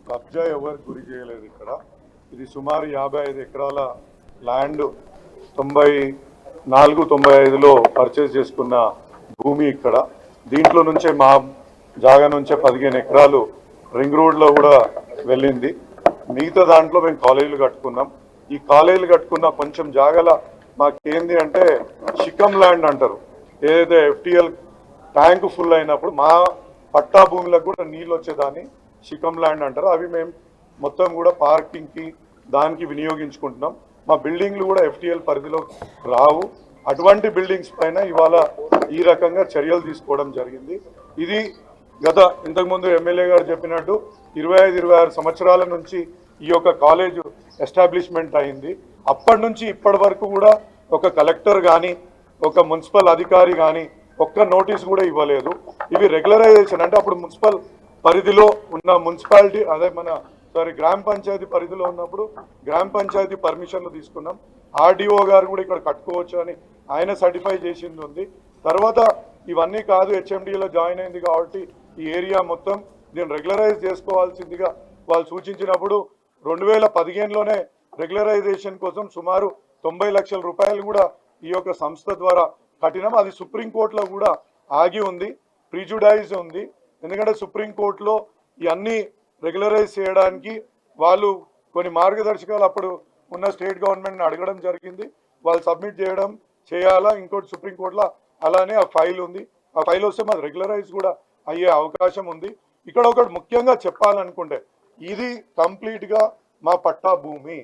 కబ్జా ఎవరు గురి చేయలేదు. ఇక్కడ ఇది సుమారు 55 ఎకరాల ల్యాండ్ 94-95లో పర్చేజ్ చేసుకున్న భూమి. ఇక్కడ దీంట్లో నుంచే మా జాగా నుంచే 15 ఎకరాలు రింగ్ రోడ్లో కూడా వెళ్ళింది. మిగతా దాంట్లో మేము కాలేజీలు కట్టుకున్నాం. ఈ కాలేజీలు కట్టుకున్న కొంచెం జాగాల మాకేంది అంటే షికం ల్యాండ్ అంటారు. ఏదైతే FTL ట్యాంక్ ఫుల్ అయినప్పుడు మా పట్టా భూములకు కూడా నీళ్ళు వచ్చేదాన్ని షికం ల్యాండ్ అంటారు. అవి మేము మొత్తం కూడా పార్కింగ్కి దానికి వినియోగించుకుంటున్నాం. మా బిల్డింగ్లు కూడా FTL పరిధిలో రావు. అటువంటి బిల్డింగ్స్ పైన ఇవాళ ఈ రకంగా చర్యలు తీసుకోవడం జరిగింది. ఇది గత ఇంతకుముందు ఎమ్మెల్యే గారు చెప్పినట్టు 25-26 సంవత్సరాల నుంచి ఈ యొక్క కాలేజ్ ఎస్టాబ్లిష్మెంట్ అయింది. అప్పటి నుంచి ఇప్పటి వరకు కూడా ఒక కలెక్టర్ కానీ ఒక మున్సిపల్ అధికారి కానీ ఒక్క నోటీస్ కూడా ఇవ్వలేదు. ఇవి రెగ్యులరైజేషన్ అంటే అప్పుడు మున్సిపల్ పరిధిలో ఉన్న మున్సిపాలిటీ అదే గ్రామ పంచాయతీ పరిధిలో ఉన్నప్పుడు గ్రామ పంచాయతీ పర్మిషన్లు తీసుకున్నాం. RDO గారు కూడా ఇక్కడ కట్టుకోవచ్చు అని ఆయన సర్టిఫై చేసింది ఉంది. తర్వాత ఇవన్నీ కాదు, HMDలో జాయిన్ అయింది కాబట్టి ఈ ఏరియా మొత్తం దీన్ని రెగ్యులరైజ్ చేసుకోవాల్సిందిగా వాళ్ళు సూచించినప్పుడు 2015లోనే రెగ్యులరైజేషన్ కోసం సుమారు 90 లక్షల రూపాయలు కూడా ఈ యొక్క సంస్థ ద్వారా కట్టినాం. అది సుప్రీంకోర్టులో కూడా ఆగి ఉంది, ప్రిజుడైజ్ ఉంది. ఎందుకంటే సుప్రీంకోర్టులో ఇవన్నీ రెగ్యులరైజ్ చేయడానికి వాళ్ళు కొన్ని మార్గదర్శకాలు అప్పుడు ఉన్న స్టేట్ గవర్నమెంట్ని అడగడం జరిగింది. వాళ్ళు సబ్మిట్ చేయాలా. ఇంకోటి సుప్రీంకోర్టులో అలానే ఆ ఫైల్ ఉంది. ఆ ఫైల్ వస్తే మాది రెగ్యులరైజ్ కూడా అయ్యే అవకాశం ఉంది. ఇక్కడ ఒకటి ముఖ్యంగా చెప్పాలనుకుంటే ఇది కంప్లీట్గా మా పట్టా భూమి.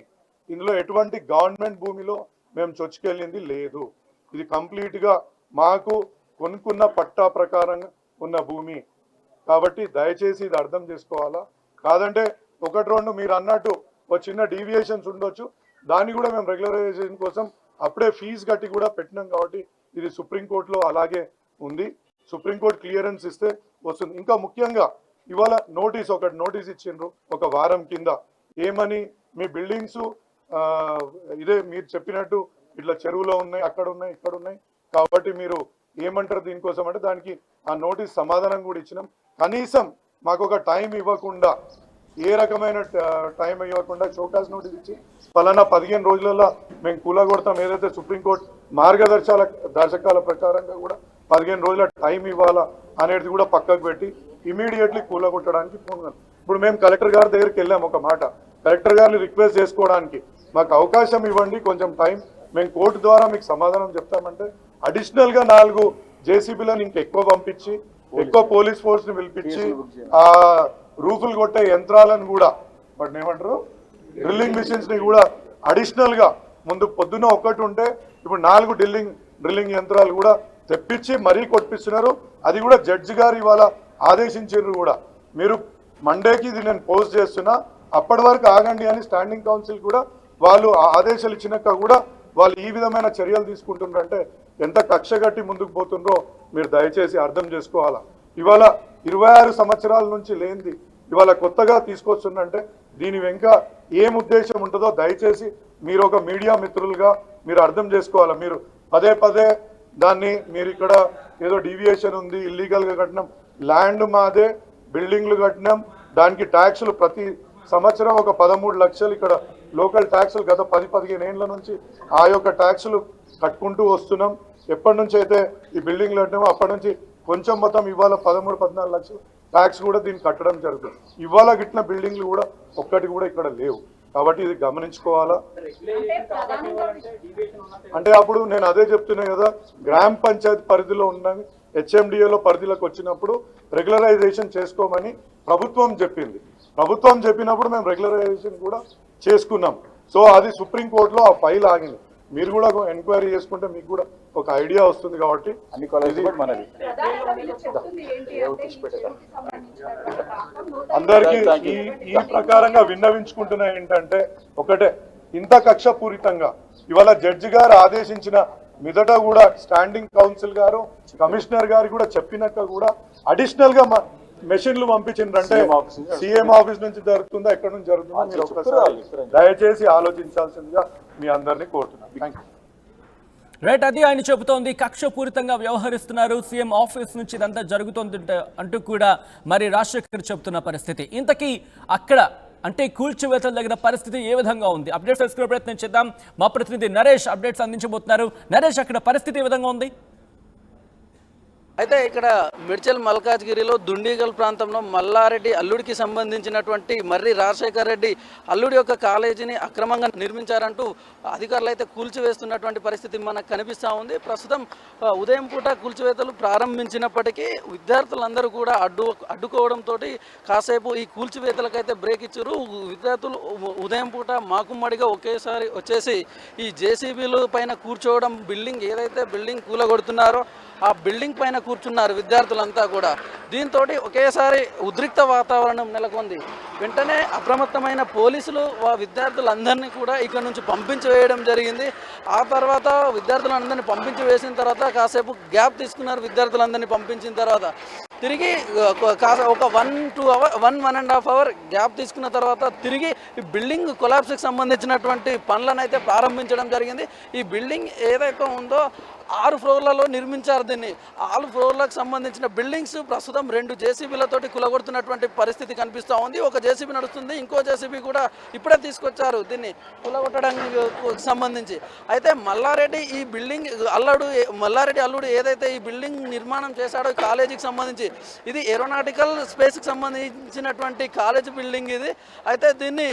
ఇందులో ఎటువంటి గవర్నమెంట్ భూమిలో మేము చొచ్చుకెళ్ళింది లేదు. ఇది కంప్లీట్గా మాకు కొనుక్కున్న పట్టా ప్రకారంగా ఉన్న భూమి కాబట్టి దయచేసి ఇది అర్థం చేసుకోవాలా. కాదంటే ఒకటి రెండు మీరు అన్నట్టు ఒక చిన్న డీవియేషన్స్ ఉండొచ్చు, దాన్ని కూడా మేము రెగ్యులరైజేషన్ కోసం అప్పుడే ఫీజు కట్టి కూడా పెట్టినాం. కాబట్టి ఇది సుప్రీంకోర్టులో అలాగే ఉంది. సుప్రీంకోర్టు క్లియరెన్స్ ఇస్తే వస్తుంది. ఇంకా ముఖ్యంగా ఇవాళ ఒకటి నోటీస్ ఇచ్చిండ్రు ఒక వారం కింద. ఏమని, మీ బిల్డింగ్స్ ఇదే మీరు చెప్పినట్టు ఇట్లా చెరువులో ఉన్నాయి, అక్కడ ఉన్నాయి, ఇక్కడ ఉన్నాయి, కాబట్టి మీరు ఏమంటారు దీనికోసం అంటే దానికి ఆ నోటీస్ సమాధానం కూడా ఇచ్చినాం. కనీసం మాకు ఒక టైం ఇవ్వకుండా, ఏ రకమైన టైం ఇవ్వకుండా షోకాస్ నోటీస్ ఇచ్చి ఫలానా 15 రోజులలో మేము కూలగొడతాం, ఏదైతే సుప్రీంకోర్టు మార్గదర్శకాల ప్రకారంగా కూడా 15 రోజుల టైం ఇవ్వాలా అనేది కూడా పక్కకు పెట్టి ఇమీడియట్లీ కూలగొట్టడానికి ఫోన్. ఇప్పుడు మేము కలెక్టర్ గారి దగ్గరికి వెళ్ళాము. ఒక మాట కలెక్టర్ గారిని రిక్వెస్ట్ చేసుకోవడానికి మాకు అవకాశం ఇవ్వండి, కొంచెం టైం, మేము కోర్టు ద్వారా మీకు సమాధానం చెప్తామంటే అడిషనల్గా 4 JCBలను ఇంకెక్కువ పంపించి ఎక్కువ పోలీస్ ఫోర్స్ని పిలిపించి ఆ రూఫులు కొట్టే యంత్రాలను కూడా వాటిని ఏమంటారు డ్రిల్లింగ్ మిషన్స్ని కూడా అడిషనల్గా ముందు పొద్దున్న ఒకటి ఉంటే ఇప్పుడు 4 డ్రిల్లింగ్ యంత్రాలు కూడా తెప్పించి మరీ కొట్టిస్తున్నారు. అది కూడా జడ్జి గారు ఇవాళ ఆదేశించారు కూడా, మీరు మండేకి ఇది నేను పోస్ట్ చేస్తున్నా, అప్పటి వరకు ఆగండి అని స్టాండింగ్ కౌన్సిల్ కూడా వాళ్ళు ఆదేశాలు ఇచ్చినాక కూడా వాళ్ళు ఈ విధమైన చర్యలు తీసుకుంటున్నారంటే ఎంత కక్ష కట్టి ముందుకు పోతుండ్రో మీరు దయచేసి అర్థం చేసుకోవాలా. ఇవాళ 26 సంవత్సరాల నుంచి లేనిది ఇవాళ కొత్తగా తీసుకొస్తుందంటే దీని వెనుక ఏం ఉద్దేశం ఉంటుందో దయచేసి మీరు ఒక మీడియా మిత్రులుగా మీరు అర్థం చేసుకోవాలా. మీరు పదే దాన్ని మీరు ఇక్కడ ఏదో డీవియేషన్ ఉంది, ఇల్లీగల్గా కట్టినాం, ల్యాండ్ మాదే, బిల్డింగ్లు కట్టినాం, దానికి ట్యాక్సులు ప్రతి సంవత్సరం ఒక 13 లక్షలు ఇక్కడ లోకల్ ట్యాక్సులు గత 10-15 ఏళ్ళ నుంచి ఆ యొక్క ట్యాక్సులు కట్టుకుంటూ వస్తున్నాం. ఎప్పటి నుంచి అయితే ఈ బిల్డింగ్లు కట్టినామో అప్పటి నుంచి కొంచెం మొత్తం ఇవాళ 13-14 లక్షలు ట్యాక్స్ కూడా దీన్ని కట్టడం జరుగుతుంది. ఇవాళ గిట్టిన బిల్డింగ్లు కూడా ఒక్కటి కూడా ఇక్కడ లేవు. కాబట్టి ఇది గమనించుకోవాలా. అంటే అప్పుడు నేను అదే చెప్తున్నా కదా, గ్రామ పంచాయతీ పరిధిలో ఉన్న HMDAలో పరిధిలోకి వచ్చినప్పుడు రెగ్యులరైజేషన్ చేసుకోమని ప్రభుత్వం చెప్పింది. ప్రభుత్వం చెప్పినప్పుడు మేము రెగ్యులరైజేషన్ కూడా చేసుకున్నాం. సో అది సుప్రీంకోర్టులో ఆ ఫైల్ ఆగింది. మీరు కూడా ఎంక్వైరీ చేసుకుంటే మీకు కూడా ఒక ఐడియా వస్తుంది. కాబట్టి అన్ని కాలేజీలు మనది అందరికీ ఈ ప్రకారంగా విన్నవించుకుంటున్నా ఏంటంటే ఒకటే, ఇంత కక్షపూరితంగా ఇవాళ జడ్జి గారు ఆదేశించిన మీదట కూడా స్టాండింగ్ కౌన్సిల్ గారు కమిషనర్ గారు కూడా చెప్పినాక కూడా అడిషనల్ గా మెషిన్లు పంపించిండ్రంటే సీఎం ఆఫీస్ నుంచి జరుగుతుందా, ఎక్కడి నుంచి జరుగుతుందో మీరు ఒక్కసారి దయచేసి ఆలోచించాల్సిందిగా మీ అందరినీ కోరుతున్నాను. Thank you. రైట్, అది ఆయన చెబుతోంది. కక్షపూరితంగా వ్యవహరిస్తున్నారు సీఎం ఆఫీస్ నుంచి ఇదంతా జరుగుతోంది అంటూ కూడా మరి రాజశేఖర్ చెబుతున్న పరిస్థితి. ఇంతకీ అక్కడ అంటే కూల్చివేతలు తగిన పరిస్థితి ఏ విధంగా ఉంది? అప్డేట్స్ తెలుసుకునే ప్రయత్నం చేద్దాం. మా ప్రతినిధి నరేష్ అప్డేట్స్ అందించబోతున్నారు. నరేష్, అక్కడ పరిస్థితి ఏ విధంగా ఉంది? అయితే ఇక్కడ మిడ్చల్ మల్కాజ్గిరిలో దుండిగల్ ప్రాంతంలో మల్లారెడ్డి అల్లుడికి సంబంధించినటువంటి మర్రి రాజశేఖర్ రెడ్డి అల్లుడి యొక్క కాలేజీని అక్రమంగా నిర్మించారంటూ అధికారులు అయితే కూల్చివేస్తున్నటువంటి పరిస్థితి మనకు కనిపిస్తూ ఉంది. ప్రస్తుతం ఉదయం పూట కూల్చివేతలు ప్రారంభించినప్పటికీ విద్యార్థులందరూ కూడా అడ్డుకోవడంతో కాసేపు ఈ కూల్చివేతలకైతే బ్రేక్ ఇచ్చారు. విద్యార్థులు ఉదయం పూట మాకుమ్మడిగా ఒకేసారి వచ్చేసి ఈ జేసీబీలు పైన కూర్చోవడం, బిల్డింగ్ ఏదైతే బిల్డింగ్ కూలగొడుతున్నారో ఆ బిల్డింగ్ పైన కూర్చున్నారు విద్యార్థులంతా కూడా. దీంతో ఒకేసారి ఉద్రిక్త వాతావరణం నెలకొంది. వెంటనే అప్రమత్తమైన పోలీసులు విద్యార్థులందరినీ కూడా ఇక్కడ నుంచి పంపించి వేయడం జరిగింది. ఆ తర్వాత విద్యార్థులందరినీ పంపించి వేసిన తర్వాత కాసేపు గ్యాప్ తీసుకున్నారు. విద్యార్థులందరినీ పంపించిన తర్వాత తిరిగి ఒక 1.5 అవర్ గ్యాప్ తీసుకున్న తర్వాత తిరిగి ఈ బిల్డింగ్ కొలాప్స్కి సంబంధించినటువంటి పనులను అయితే ప్రారంభించడం జరిగింది. ఈ బిల్డింగ్ ఏదైతే ఉందో 6 ఫ్లోర్లలో నిర్మించారు. దీన్ని 6 ఫ్లోర్లకు సంబంధించిన బిల్డింగ్స్ ప్రస్తుతం 2 జేసీబీలతోటి కులగొడుతున్నటువంటి పరిస్థితి కనిపిస్తూ ఉంది. ఒక జేసీబీ నడుస్తుంది, ఇంకో జేసీబీ కూడా ఇప్పుడే తీసుకొచ్చారు దీన్ని కులగొట్టడానికి సంబంధించి. అయితే మల్లారెడ్డి అల్లుడు ఏదైతే ఈ బిల్డింగ్ నిర్మాణం చేశాడో కాలేజీకి సంబంధించి, ఇది ఏరోనాటికల్ స్పేస్కి సంబంధించినటువంటి కాలేజ్ బిల్డింగ్ ఇది. అయితే దీన్ని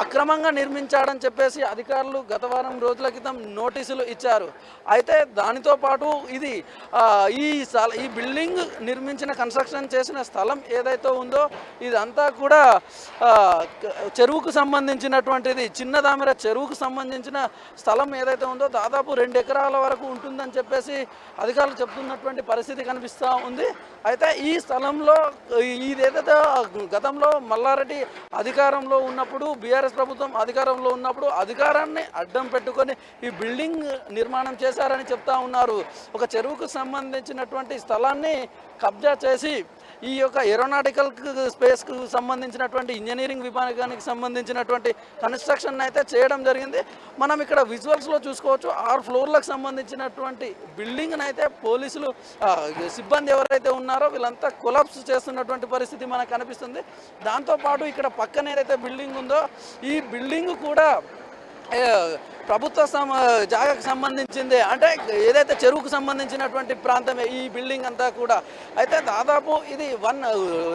అక్రమంగా నిర్మించాడని చెప్పేసి అధికారులు గత వారం రోజుల క్రితం నోటీసులు ఇచ్చారు. అయితే దానితో పాటు ఇది ఈ బిల్డింగ్ నిర్మించిన కన్స్ట్రక్షన్ చేసిన స్థలం ఏదైతే ఉందో ఇదంతా కూడా చెరువుకు సంబంధించినటువంటిది. చిన్నదామెర చెరువుకు సంబంధించిన స్థలం ఏదైతే ఉందో దాదాపు 2 ఎకరాల వరకు ఉంటుందని చెప్పేసి అధికారులు చెప్తున్నటువంటి పరిస్థితి కనిపిస్తూ ఉంది. అయితే ఈ స్థలంలో ఇదేదైతే గతంలో మల్లారెడ్డి అధికారంలో ఉన్నప్పుడు, బీఆర్ఎస్ ప్రభుత్వం అధికారంలో ఉన్నప్పుడు అధికారాన్ని అడ్డం పెట్టుకొని ఈ బిల్డింగ్ నిర్మాణం చేశారని చెప్తా ఉన్నారు. ఒక చెరువుకు సంబంధించినటువంటి స్థలాన్ని కబ్జా చేసి ఈ యొక్క ఏరోనాటికల్ స్పేస్కు సంబంధించినటువంటి ఇంజనీరింగ్ విభాగానికి సంబంధించినటువంటి కన్స్ట్రక్షన్ అయితే చేయడం జరిగింది. మనం ఇక్కడ విజువల్స్లో చూసుకోవచ్చు. 6 ఫ్లోర్లకు సంబంధించినటువంటి బిల్డింగ్ని అయితే పోలీసులు సిబ్బంది ఎవరైతే ఉన్నారో వీళ్ళంతా కొలాప్స్ చేస్తున్నటువంటి పరిస్థితి మనకు కనిపిస్తుంది. దాంతోపాటు ఇక్కడ పక్కన ఏదైతే బిల్డింగ్ ఉందో ఈ బిల్డింగ్ కూడా ప్రభుత్వ జాగాకు సంబంధించింది. అంటే ఏదైతే చెరువుకు సంబంధించినటువంటి ప్రాంతమే ఈ బిల్డింగ్ అంతా కూడా. అయితే దాదాపు ఇది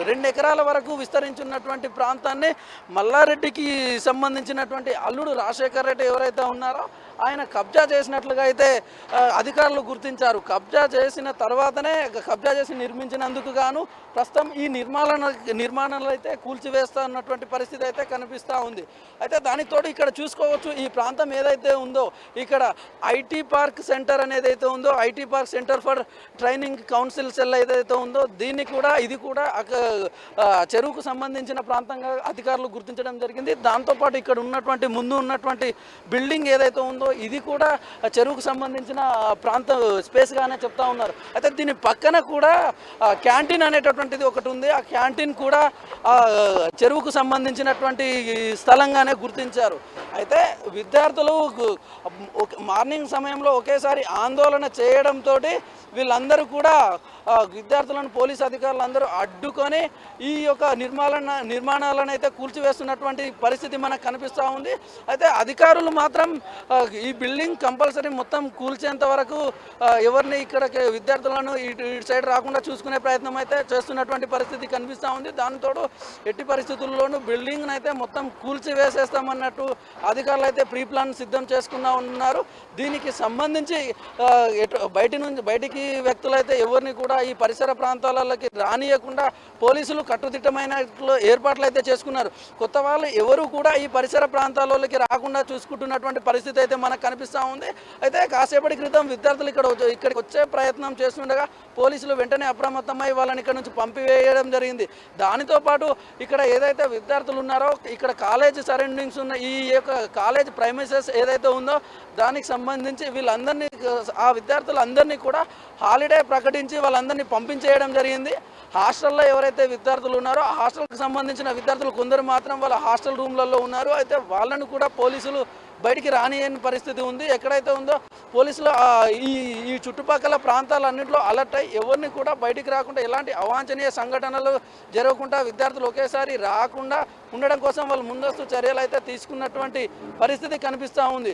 2 ఎకరాల వరకు విస్తరించున్నటువంటి ప్రాంతాన్ని మల్లారెడ్డికి సంబంధించినటువంటి అల్లుడు రాజశేఖర్ రెడ్డి ఎవరైతే ఉన్నారో ఆయన కబ్జా చేసినట్లుగా అయితే అధికారులు గుర్తించారు. కబ్జా చేసిన తర్వాతనే కబ్జా చేసి నిర్మించినందుకు గాను ప్రస్తుతం ఈ నిర్మాణాలు అయితే కూల్చివేస్తా ఉన్నటువంటి పరిస్థితి అయితే కనిపిస్తూ ఉంది. అయితే దానితో ఇక్కడ చూసుకోవచ్చు ఈ ప్రాంతం ఏదైతే ఉందో ఇక్కడ ఐటీ పార్క్ సెంటర్ అనేది అయితే ఉందో, IT park centre for training council cell ఏదైతే ఉందో దీన్ని కూడా ఇది కూడా చెరువుకు సంబంధించిన ప్రాంతంగా అధికారులు గుర్తించడం జరిగింది. దాంతోపాటు ఇక్కడ ఉన్నటువంటి ముందు ఉన్నటువంటి బిల్డింగ్ ఏదైతే ఉందో ఇది కూడా చెరువుకు సంబంధించిన ప్రాంత స్పేస్గానే చెప్తా ఉన్నారు. అయితే దీని పక్కన కూడా క్యాంటీన్ అనేటటువంటిది ఒకటి ఉంది. ఆ క్యాంటీన్ కూడా చెరువుకు సంబంధించినటువంటి స్థలంగానే గుర్తించారు. అయితే విద్యార్థులు మార్నింగ్ సమయంలో ఒకేసారి ఆందోళన చేయడంతో వీళ్ళందరూ కూడా విద్యార్థులను పోలీసు అధికారులు అందరూ అడ్డుకొని ఈ యొక్క నిర్మాణాలను అయితే కూల్చివేస్తున్నటువంటి పరిస్థితి మనకు కనిపిస్తూ ఉంది. అయితే అధికారులు మాత్రం ఈ బిల్డింగ్ కంపల్సరీ మొత్తం కూల్చేంత వరకు ఎవరిని ఇక్కడ విద్యార్థులను ఇటు సైడ్ రాకుండా చూసుకునే ప్రయత్నం అయితే చేస్తున్నటువంటి పరిస్థితి కనిపిస్తూ ఉంది. దానితో ఎట్టి పరిస్థితుల్లోనూ బిల్డింగ్ని అయితే మొత్తం కూల్చివేసేస్తామన్నట్టు అధికారులు అయితే ప్రీ ప్లాన్ సిద్ధం చేసుకున్నా ఉన్నారు. దీనికి సంబంధించి బయటికి వ్యక్తులైతే ఎవరిని కూడా ఈ పరిసర ప్రాంతాలకి రానియకుండా పోలీసులు కట్టుదిట్టమైన ఏర్పాట్లు అయితే చేసుకున్నారు. కొత్త వాళ్ళు ఎవరు కూడా ఈ పరిసర ప్రాంతాలకి రాకుండా చూసుకుంటున్నటువంటి పరిస్థితి అయితే మనకు కనిపిస్తూ ఉంది. అయితే కాసేపటి క్రితం విద్యార్థులు ఇక్కడికి వచ్చే ప్రయత్నం చేస్తుండగా పోలీసులు వెంటనే అప్రమత్తమై వాళ్ళని ఇక్కడ నుంచి పంపివేయడం జరిగింది. దానితో పాటు ఇక్కడ ఏదైతే విద్యార్థులు ఉన్నారో ఇక్కడ కాలేజ్ సరౌండింగ్స్ ఉన్న ఈ యొక్క కాలేజ్ ప్రైమిసెస్ ఏదైతే ఉందో దానికి సంబంధించి వీళ్ళందరినీ ఆ విద్యార్థులందరినీ కూడా హాలిడే ప్రకటించి వాళ్ళందరినీ పంపించేయడం జరిగింది. హాస్టల్లో ఎవరైతే విద్యార్థులు ఉన్నారో ఆ హాస్టల్కి సంబంధించిన విద్యార్థులు కొందరు మాత్రం వాళ్ళ హాస్టల్ రూమ్లలో ఉన్నారు. అయితే వాళ్ళను కూడా పోలీసులు బయటికి రానియని పరిస్థితి ఉంది. ఎక్కడైతే ఉందో పోలీసులు ఈ చుట్టుపక్కల ప్రాంతాలన్నింటిలో అలర్ట్ అయ్యి ఎవరిని కూడా బయటికి రాకుండా, ఎలాంటి అవాంఛనీయ సంఘటనలు జరగకుండా, విద్యార్థులు ఒకేసారి రాకుండా ఉండడం కోసం వాళ్ళు ముందస్తు చర్యలు అయితే తీసుకున్నటువంటి పరిస్థితి కనిపిస్తూ ఉంది.